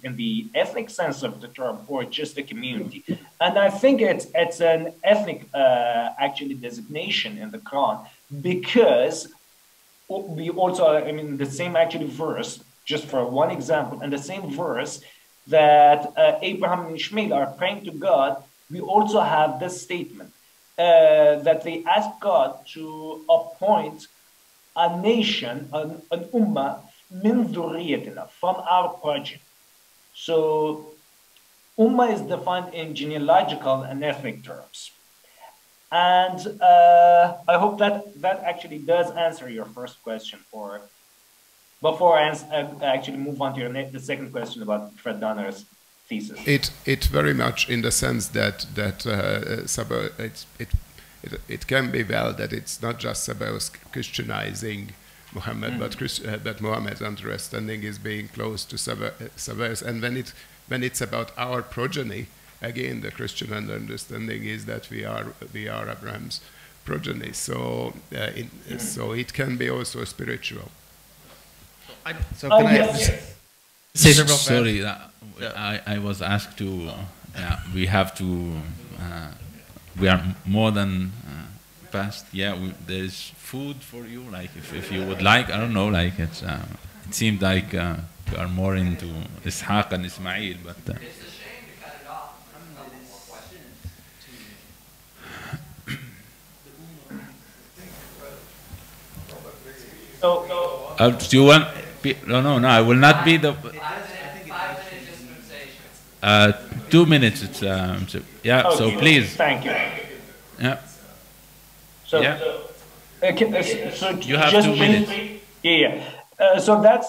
in the ethnic sense of the term, or just a community. And I think it's an ethnic actually designation in the Quran, because we also, the same actually verse, just for one example, and the same verse that Abraham and Ishmael are praying to God, we also have this statement that they ask God to appoint a nation, an ummah, min dhurriyatina, from our progeny. So ummah is defined in genealogical and ethnic terms. And I hope that actually does answer your first question. Before I actually move on to the second question about Fred Donner's thesis. It very much, in the sense that it can be well that it's not just about Christianizing Muhammad, but Muhammad's understanding is being close to Sabbath. And when it's about our progeny, again, the Christian understanding is that we are Abraham's progeny. So so it can be also spiritual. So can I say several? Sorry, I was asked to. We have to. We are more than past. Yeah, there is food for you. Like if you would like, I don't know. Like it seemed like we are more into Ishaq and Ismail, but. It's a shame to cut it off. Do you want? No. I will not be the. 5 minute dispensation. 2 minutes. It's yeah. Okay, so please. Thank you. Yeah. So, Yeah. So You have just 2 minutes. Yeah. So that's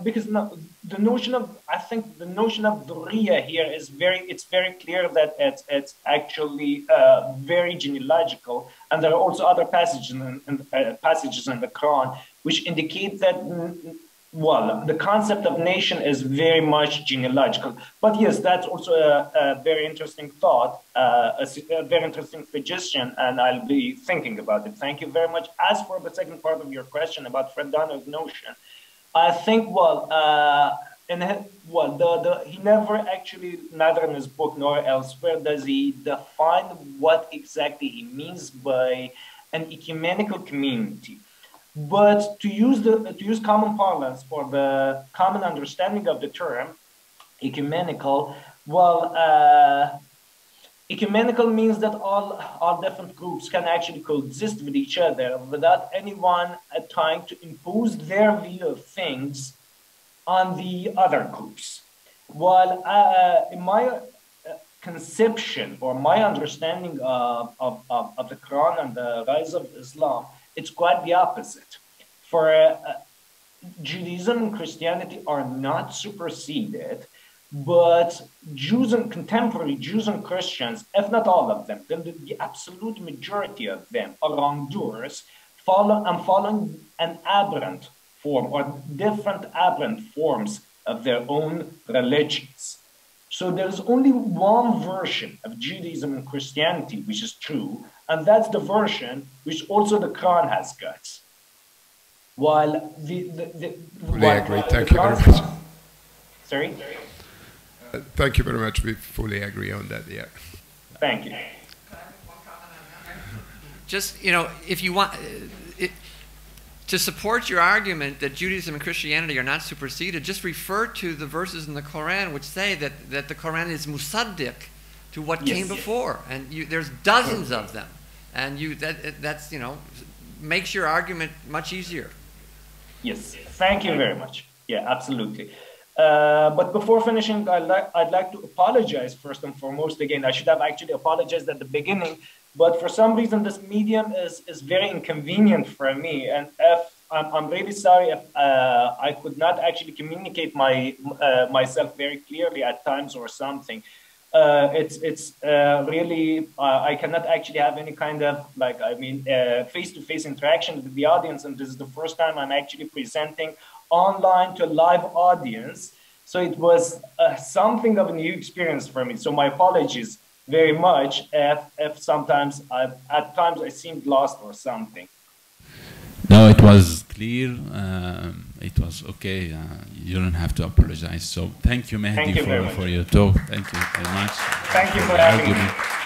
because the notion of dhurriya here is very clear that it's actually very genealogical, and there are also other passages in the Quran which indicate that the concept of nation is very much genealogical. But yes, that's also a very interesting thought, a very interesting suggestion, and I'll be thinking about it. Thank you very much. As for the second part of your question about Fred Donner's notion, I think, he never actually, neither in his book nor elsewhere, does he define what exactly he means by an ecumenical community. But to use common parlance, or the common understanding of the term ecumenical, ecumenical means that all different groups can actually coexist with each other without anyone trying to impose their view of things on the other groups. While in my conception, or my understanding of the Quran and the rise of Islam, it's quite the opposite. For Judaism and Christianity are not superseded, but contemporary Jews and Christians, if not all of them, then the absolute majority of them are wrongdoers, following an aberrant form, or different aberrant forms of their own religions. So there's only one version of Judaism and Christianity which is true, and that's the version which also the Quran has got. While Fully agree. Thank you very much. Sorry? Thank you very much. We fully agree on that. Yeah. Thank you. Just, you know, if you want, to support your argument that Judaism and Christianity are not superseded, just refer to the verses in the Quran which say that the Quran is musaddiq to what came before. And there's dozens of them. And that's, you know, makes your argument much easier. Yes, thank you very much. Yeah, absolutely. But before finishing, I'd like to apologize first and foremost. Again, I should have actually apologized at the beginning, but for some reason this medium is very inconvenient for me. And I'm really sorry if I could not actually communicate myself very clearly at times or something. It's really, I cannot actually have any kind of, like, I mean, face-to-face interaction with the audience, and this is the first time I'm actually presenting online to a live audience. So it was something of a new experience for me. So my apologies very much if sometimes, at times I seemed lost or something. No, it was clear. It was okay. You don't have to apologize. So thank you, Mehdy, for your talk. Thank you very much. Thank you for having me.